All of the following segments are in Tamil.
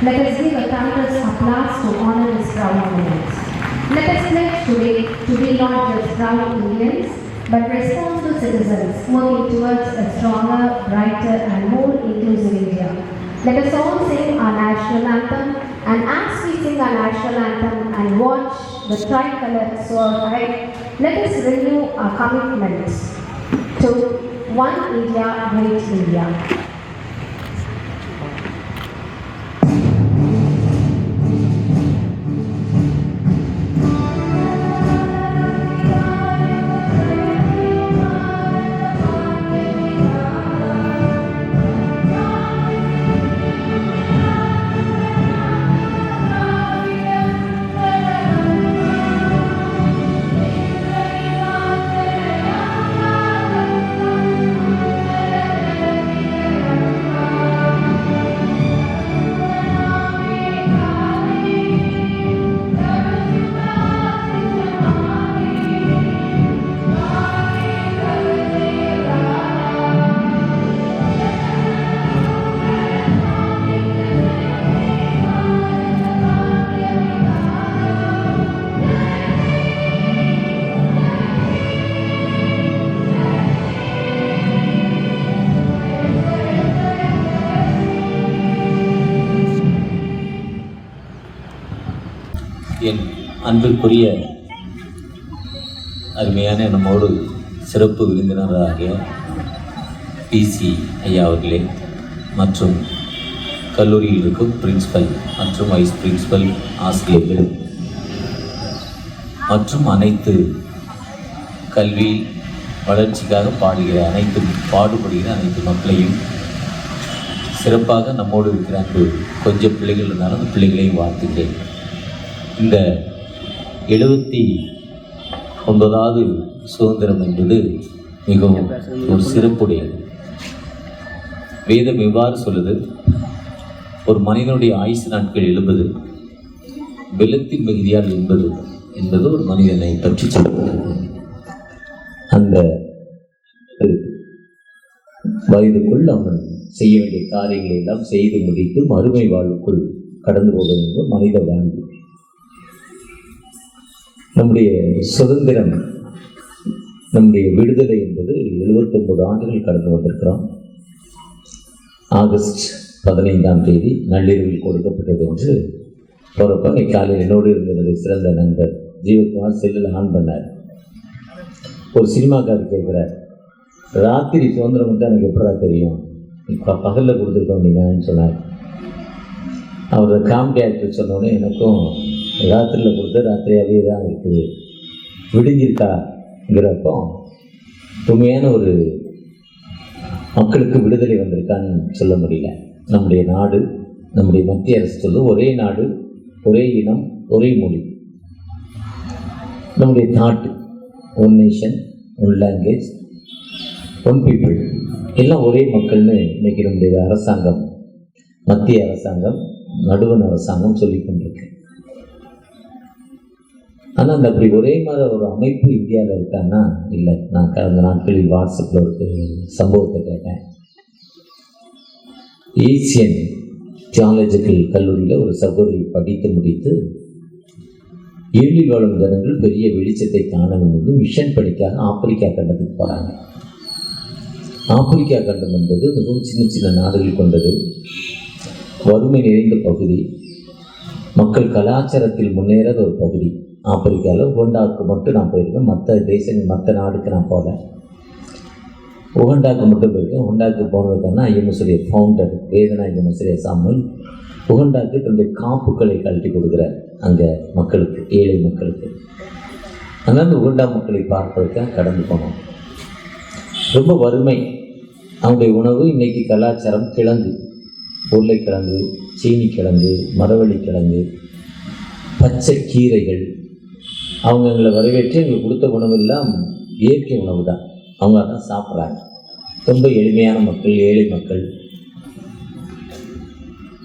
Let us give a thunderous applause to honor these proud moments. Let us pledge today to be not just proud Indians, but responsible citizens working towards a stronger, brighter and more inclusive India. Let us all sing our national anthem, and as we sing our national anthem and watch the tricolor soar high, let us renew our commitment to One India, Great India. என் அன்பிற்குரிய அருமையான நம்மோடு சிறப்பு விருந்தினராகிய பிசி ஐயா அவர்களே மற்றும் கல்லூரியில் இருக்கும் பிரின்சிபல் மற்றும் வைஸ் பிரின்சிபல் ஆசிரியர்கள் மற்றும் அனைத்து கல்வி வளர்ச்சிக்காக பாடுபடுகிற அனைத்து மக்களையும் சிறப்பாக நம்மோடு இருக்கிற அன்பு கொஞ்சம் பிள்ளைகள் இருந்தாலும் அந்த பிள்ளைகளையும் வாழ்த்துகிறேன். இந்த 79வது சுதந்திரம் என்பது மிகவும் ஒரு சிறப்புடையது. வேதம் எவ்வாறு சொல்லுது, ஒரு மனிதனுடைய ஆயுசு நாட்கள் 70, வெள்ளத்தின் மிகுதியால் என்பது ஒரு மனிதனை பற்றி சொல்கிறது. அந்த வயதுக்குள் அவன் செய்ய வேண்டிய காரியங்களை எல்லாம் செய்து முடித்து மறுமை வாழ்வுக்குள் கடந்து போக வேண்டும் மனித வாழ்வு. நம்முடைய சுதந்திரம், நம்முடைய விடுதலை என்பது 79 ஆண்டுகள் கடந்து வந்திருக்கிறோம். ஆகஸ்ட் 15ஆம் தேதி நள்ளிரவில் கொடுக்கப்பட்டது என்று போகிறப்ப காலையில் என்னோடு இருந்தது சிறந்த நண்பர் ஜீவகுமார் செல்லில் ஆன் பண்ணார். ஒரு சினிமாக்காரர் கேட்குறார், ராத்திரி சுதந்திரம் மட்டும் எனக்கு எப்படா தெரியும், இப்போ பகலில் கொடுத்துருக்கோம் நீங்கன்னு சொன்னார். அவர் காமெடி ஆக்டர் சொன்னோன்னே எனக்கும் ராத்திரியில் கொடுத்த ராத்திரியாகவே தான் இருக்குது, விடுஞ்சிருக்காங்கிறப்போ உண்மையான ஒரு மக்களுக்கு விடுதலை வந்திருக்கான்னு சொல்ல முடியல. நம்முடைய நாடு, நம்முடைய மத்திய அரசு சொல்லும் ஒரே நாடு, ஒரே இனம், ஒரே மொழி. நம்முடைய நாட்டு one nation, one language, one people, எல்லாம் ஒரே மக்கள்னு இன்னைக்கு நம்முடைய அரசாங்கம், மத்திய அரசாங்கம், நடுவண் அரசாங்கம் சொல்லி கொண்டிருக்கு. ஆனால் அந்த அப்படி ஒரே மாதிரி ஒரு அமைப்பு இந்தியாவில் இருக்கான்னா இல்லை. நான் கடந்த நாட்களில் வாட்ஸ்அப்பில் ஒரு சம்பவத்தை கேட்டேன். ஏசியன் தியாலஜிக்கல் கல்லூரியில் ஒரு சகோதரி படித்து முடித்து ஏழில் வாழும் ஜனங்கள் பெரிய வெளிச்சத்தை காண வேண்டும் மிஷன் படிக்காக ஆப்பிரிக்கா கண்டத்துக்கு போகிறாங்க. ஆப்பிரிக்கா கண்டம் என்பது மிகவும் சின்ன சின்ன நாடுகள் கொண்டது, வறுமை நிறைந்த பகுதி, மக்கள் கலாச்சாரத்தில் முன்னேறாத ஒரு பகுதி. ஆப்பிரிக்காவில் உகண்டாவுக்கு மட்டும் நான் போயிருக்கேன், மற்ற நாடுக்கு நான் போகல. உகண்டாவுக்கு மட்டும் போயிருக்கேன். உகண்டாவுக்கு போனதுக்கான ஐஎம்எஸ்டைய ஃபவுண்டர் வேதனா ஐஎம்எஸ்டைய சாமுல் உகண்டாவுக்கு தன்னுடைய காப்புக்களை கழட்டி கொடுக்குறார் அங்கே மக்களுக்கு, ஏழை மக்களுக்கு. அதனால் உகண்டா மக்களை பார்ப்பதற்காக கடந்து போனோம். ரொம்ப வறுமை. அவங்களுடைய உணவு இன்றைக்கி கலாச்சாரம் கிழங்கு, உருளைக்கிழங்கு, சீனி கிழங்கு, மரவள்ளி கிழங்கு, பச்சை கீரைகள். அவங்க எங்களை வரவேற்று எங்களுக்கு கொடுத்த உணவெல்லாம் இயற்கை உணவு தான், அவங்க அதான் சாப்பிட்றாங்க. ரொம்ப எளிமையான மக்கள், ஏழை மக்கள்.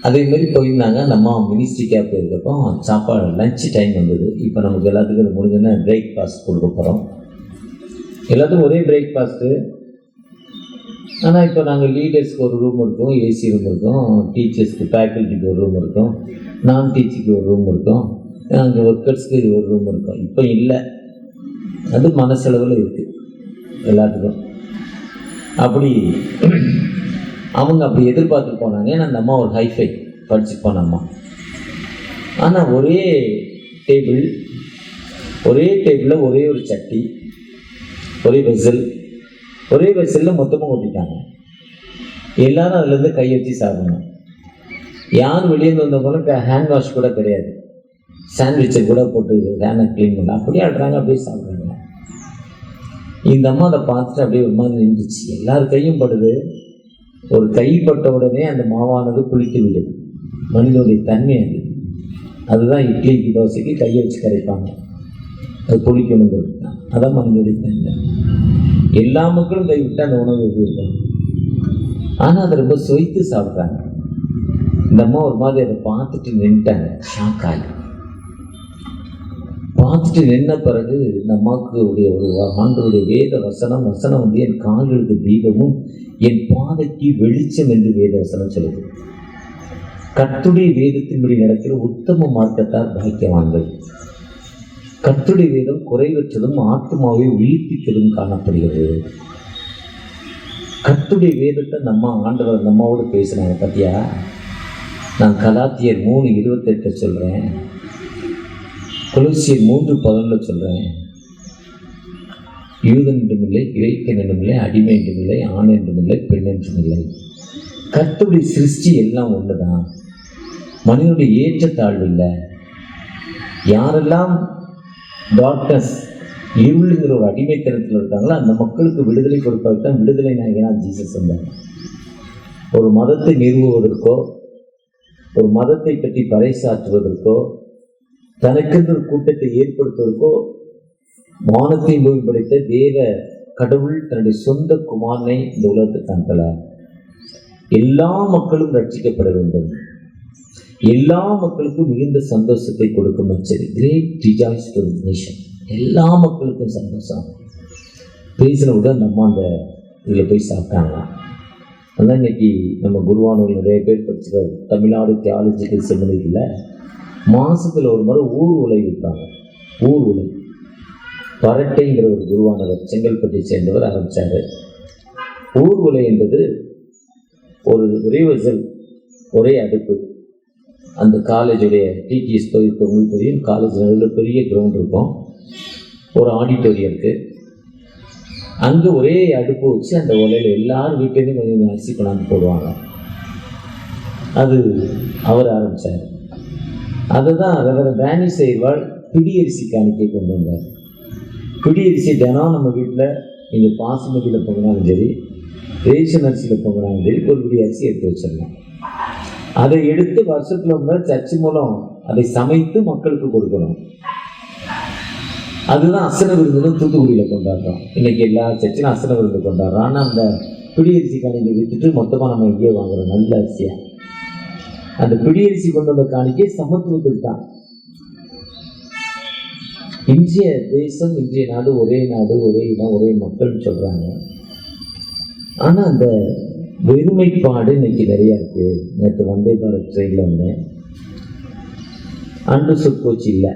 அதேமாரி போயிருந்தாங்க. நம்ம மினிஸ்ட்ரி கேப் போயிருக்கப்போ சாப்பாடு லன்ச் டைம் வந்தது. இப்போ நமக்கு எல்லாத்துக்கும் அது முடிஞ்சோன்னா பிரேக்ஃபாஸ்ட் கொடுக்க போகிறோம். எல்லாத்துக்கும் ஒரே பிரேக்ஃபாஸ்ட்டு. ஆனால் இப்போ நாங்கள் லீடர்ஸ்க்கு ஒரு ரூம் இருக்கும், ஏசி ரூம் இருக்கும், டீச்சர்ஸ்க்கு ஃபேக்கல்ட்டிக்கு ஒரு ரூம் இருக்கும், நான் டீச்சிங்க்கு ஒரு ரூம் இருக்கும், அங்கே ஒர்க்கர்ஸ்க்கு ஒரு ரூம் இருக்கும். இப்போ இல்லை, அது மனசளவில் இருக்குது எல்லாத்துக்கும். அப்படி அவங்க அப்படி எதிர்பார்த்து போனாங்க. ஏன்னா அந்த அம்மா ஒரு ஹைஃபை படிச்சு போன அம்மா. ஆனால் ஒரே டேபிளில் ஒரே ஒரு சட்டி, ஒரே வெசலில் மொத்தமாக கொட்டிட்டாங்க. எல்லாரும் அதுலேருந்து கை வச்சு சாப்பிடணும். யார் வெளியேருந்து வந்தவங்களும் ஹேண்ட் வாஷ் கூட கிடையாது, சாண்ட்விச்சை கூட போட்டு ஹேண்டை க்ளீன் பண்ண அப்படியே ஆடுறாங்க, அப்படியே சாப்பிட்றாங்க. இந்த அம்மா அதை பார்த்துட்டு அப்படியே ஒரு மாதிரி நின்றுச்சு. எல்லார் கையும் படுது. ஒரு கைப்பட்ட உடனே அந்த மாவானது குளித்து விடுது. மனிதனுடைய தன்மை அது. அதுதான் இட்லிக்கு தோசைக்கு கையை வச்சு கரைப்பாங்க, அது புளிக்கணுங்கிறது தான். அதான் மனிதனுடைய தன்மை. எல்லா மக்களும் கைவிட்டு அந்த உணவு எப்படி இருக்கும். ஆனால் அதை ரொம்ப சொய்த்து சாப்பிட்றாங்க. இந்த அம்மா ஒரு மாதிரி அதை பார்த்துட்டு நின்ட்டாங்க, ஷாக் ஆகி. பார்த்துட்டு நின்ன பிறகு இந்த அம்மாவுக்கு ஒரு ஆண்டவருடைய வேத வசனம் வந்து என் கால்களுக்கு தீபமும் என் பாதைக்கு வெளிச்சம் என்று வேத வசனம் சொல்லுது. கர்த்தருடைய வேதத்தின்படி நடக்கிற உத்தம மார்க்கத்தார் பாக்கியவான்கள். கர்த்தருடைய வேதம் குறைவற்றதும் ஆத்மாவை உயிர்ப்பித்ததும் காணப்படுகிறது. கர்த்தருடைய வேதத்தை நம்ம ஆண்டவர் நம்மோடு பேசுனாங்க பார்த்தியா. நான் கலாத்தியர் 3:28 சொல்கிறேன், கொலோசியர் 3:11 சொல்கிறேன். யூதன் என்றும் இல்லை, கிரேக்கன் என்றும் இல்லை, அடிமை என்றும் இல்லை, ஆண் என்றும் இல்லை, பெண் என்றும் இல்லை. கர்த்தருடைய சிருஷ்டி எல்லாம் ஒன்று தான். மனிதனுடைய ஏற்றத்தாழ்வு இல்லை. யாரெல்லாம் டாக்டர்ஸ் இருளுங்கிற ஒரு அடிமைத்தனத்தில் இருக்காங்களோ அந்த மக்களுக்கு விடுதலை கொடுப்பதற்கு தான் விடுதலை நாயகனாக ஜீசஸ் வந்தார். ஒரு மதத்தை நிறுவுவதற்கோ, ஒரு மதத்தை பற்றி பறைசாற்றுவதற்கோ, தனக்கென்று ஒரு கூட்டத்தை ஏற்படுத்துவதற்கோ வானத்தை பூமி படைத்த தேவ கடவுள் தன்னுடைய சொந்த குமாரனை இந்த உலகத்துக்கு அனுப்பல. எல்லா மக்களும் ரட்சிக்கப்பட வேண்டும், எல்லா மக்களுக்கும் மிகுந்த சந்தோஷத்தை கொடுக்கும். சரி, great rejoice to the nation. எல்லா மக்களுக்கும் சந்தோஷம் பேசின விட நம்ம அந்த இதில் போய் சாப்பிட்டாங்களாம். அதான் இன்னைக்கு நம்ம குருவானூர் நிறைய பேர் படிச்சுருக்காரு. தமிழ்நாடு தியாலஜிக்கல் செமினரியில் மாதத்தில் ஒரு முறை ஊர் உலை வைப்பாங்க. ஊர் உலை பரட்டைங்கிற ஒரு குருவானவர் செங்கல்பட்டை சேர்ந்தவர் ஆரம்பித்தார். ஊர் உலை என்பது ஒரு ரிவர்சல், ஒரே அடுப்பு. அந்த காலேஜுடைய டிடிஎஸ் போயிருக்கவங்களுக்கு தெரியும். காலேஜ் நடுவில் பெரிய கிரவுண்ட் இருக்கும், ஒரு ஆடிட்டோரியம் இருக்குது. அங்கே ஒரே அடுப்பு வச்சு அந்த உலையில் எல்லாரும் வீட்டிலேருந்து கொஞ்சம் கொஞ்சம் அரிசி கொண்டாந்து போடுவாங்க. அது அவர் ஆரம்பித்தார். அதை தான் ரெவரண்ட் டேனி செய்வாள் பிடி அரிசி காணிக்கை கொண்டு வந்தார். பிடி அரிசி தினம் நம்ம வீட்டில் நீங்கள் பாசுமதியில் பொங்கினாலும் சரி, ரேஷன் அரிசியில் பொங்கினாலும் சரி, ஒரு பிடி அரிசி எடுத்து வச்சிடலாம். அதை எடுத்து வருஷத்தில் வந்து சர்ச்சு மூலம் அதை சமைத்து மக்களுக்கு கொடுக்கணும். அதுதான் அசன விருந்துன்னு தூத்துக்குடியில் கொண்டாடுறோம். இன்னைக்கு எல்லா சர்ச்சிலும் அசன விருந்து கொண்டாடுறோம். ஆனால் அந்த பிடி அரிசி காணிக்கை விற்றுட்டு மொத்தமாக நம்ம எங்கேயே வாங்குறோம் நல்ல அரிசியாக. அந்த பிடி அரிசி கொண்டு வந்த காணிக்கை சமத்துவத்துக்கு தான். இந்திய தேசம், இந்திய நாடு, ஒரே இடம், ஒரே மக்கள்னு சொல்கிறாங்க. ஆனால் அந்த வெறுமைப்பாடு இன்னைக்கு நிறையா இருக்குது. நேற்று வந்தே பாரத் ட்ரெயினில் வந்தேன். அண்டர்சூட் கோச் இல்லை.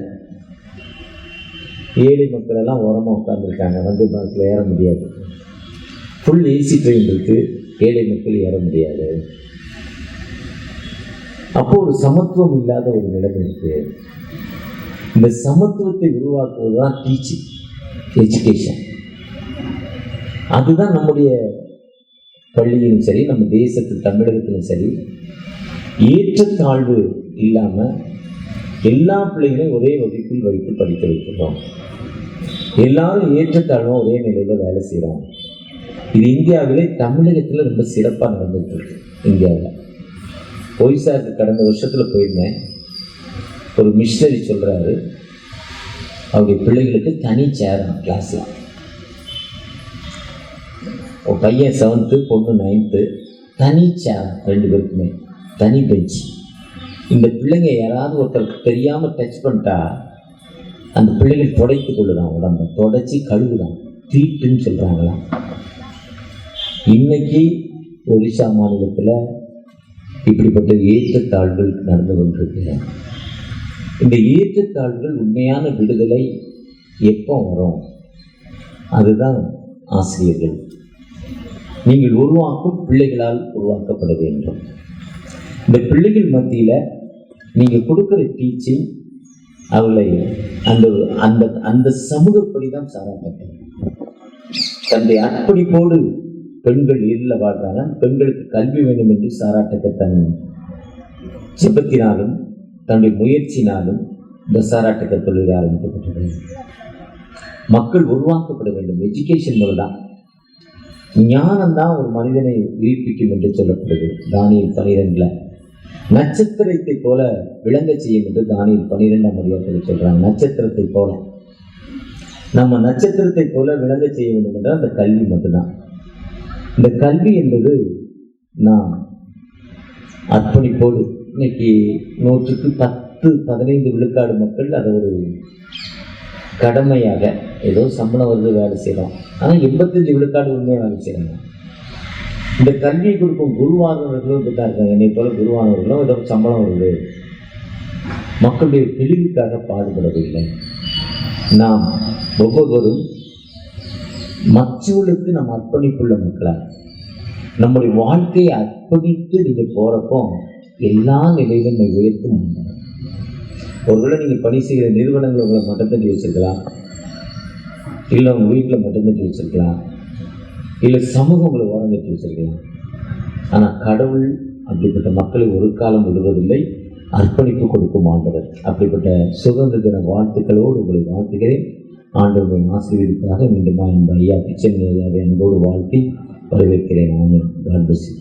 ஏழை மக்கள் எல்லாம் ஓரமாக உட்காந்துருக்காங்க. வந்தே பாரத்தில் ஏற முடியாது. ஃபுல் ஏசி ட்ரெயின் இருக்குது, ஏழை மக்கள் ஏற முடியாது. அப்போ ஒரு சமத்துவம் இல்லாத ஒரு நிலைமை இருக்குது. இந்த சமத்துவத்தை உருவாக்குவது தான் டீச்சிங், எஜுகேஷன். அதுதான் நம்முடைய பள்ளியிலும் சரி, நம்ம தேசத்து தமிழகத்திலும் சரி, ஏற்றத்தாழ்வு இல்லாமல் எல்லா பிள்ளைகளையும் ஒரே வகுப்பில் வைத்து படிக்க வைக்கிறோம். எல்லாரும் ஏற்றத்தாழ்வும் ஒரே நிலையில் வேலை செய்கிறோம். இது இந்தியாவிலே தமிழகத்தில் ரொம்ப சிறப்பாக நடந்துட்டு இருக்கு. இந்தியாவில் ஒய்சாக்கு கடந்த வருஷத்தில் போயிருந்தேன். ஒரு மிஷனரி சொல்கிறாரு, அவருடைய பிள்ளைகளுக்கு தனி சேரம் கிளாஸில். ஒரு பையன் 7th, பொண்ணு 9th, தனி சேர், 2 பேருக்குமே தனி பெஞ்சு. இந்த பிள்ளைங்க யாராவது ஒருத்தருக்கு தெரியாமல் டச் பண்ணிட்டா அந்த பிள்ளைகள் துடைத்து கொள்ளுதான், உடம்பை தொடச்சி கழுவுதான், தீட்டுன்னு சொல்கிறாங்களாம். இன்னைக்கு ஒரிசா மாநிலத்தில் இப்படிப்பட்ட ஏற்றத்தாழ்வுகள் நடந்து கொண்டிருக்கு. இந்த ஏற்றத்தாழ்வுகள் உண்மையான விடுதலை எப்போ வரும்? அதுதான் ஆசிரியர்கள். நீங்கள் உருவாக்கும் பிள்ளைகளால் உருவாக்கப்பட வேண்டும். இந்த பிள்ளைகள் மத்தியில் நீங்கள் கொடுக்குற டீச்சிங் அவர்களை அந்த அந்த அந்த சமூகப்படி தான் சாராட்டப்படும். தன்னுடைய அர்ப்பணிப்போடு பெண்கள் இருளில் வாழ்றாங்க. பெண்களுக்கு கல்வி வேண்டும் என்று சாராட்டத்தை தன் ஜெபத்தினாலும் தன்னுடைய முயற்சினாலும் இந்த சாராட்டத்தை தொழில் ஆரம்பிக்கப்பட்டது. மக்கள் உருவாக்கப்பட வேண்டும். எஜுகேஷன் மூலம் தான். ஞானம்தான் ஒரு மனிதனை உயிர்ப்பிக்கும் என்று சொல்லப்படுது. தானியேல் 12 நட்சத்திரத்தை போல விளங்க செய்யும் என்று தானியேல் 12 சொல்றாங்க. நட்சத்திரத்தை போல நம்ம நட்சத்திரத்தை போல விளங்க செய்ய வேண்டும் என்றால் அந்த கல்வி மட்டும்தான். இந்த கல்வி என்பது நாம் அர்ப்பணிப்போடு, இன்னைக்கு 100க்கு 10-15 விழுக்காடு மக்கள் அதை ஒரு கடமையாக, ஏதோ சம்பளம் வருது வேலை செய்கிறோம். ஆனால் 85 விழுக்காடு உண்மையாக வேலை செய்கிறாங்க. இந்த கல்வியை கொடுக்கும் குருவானவர்களும் இப்படி தான் இருக்காங்க. என்னை போல குருவானவர்களும் ஏதோ சம்பளம் வருது, மக்களுடைய தெளிவுக்காக பாடுபடவில்லை. நாம் ஒவ்வொருவரும் மற்றவர்களுக்கு நம்ம அர்ப்பணிப்புள்ள மக்களாக நம்முடைய வாழ்க்கையை அர்ப்பணித்து நீங்கள் போகிறப்போ எல்லா நிலையிலும் நம்ம உயர்த்தும். ஒருவேளை நீங்கள் பணி செய்கிற நிறுவனங்கள் உங்களை மட்டும் தட்டி வச்சிருக்கலாம், இல்லை உங்கள் வீட்டில் மட்டும் தட்டி வச்சிருக்கலாம், இல்லை சமூகம் உங்களை ஓரம் தட்டி வச்சிருக்கலாம். ஆனால் கடவுள் அப்படிப்பட்ட மக்களை ஒரு காலம் விடுவதில்லை, அர்ப்பணிப்பு கொடுக்கும் ஆண்டவர். அப்படிப்பட்ட சுதந்திர தின வாழ்த்துக்களோடு உங்களை வாழ்த்துகிறேன். ஆண்டவரின் ஆசீர்வதிப்பாக மீண்டும் இந்த ஐயா கிச்சன் ஏரியாவை அன்போடு வாழ்த்தி வரவேற்கிறேன். ஆமென். God bless you.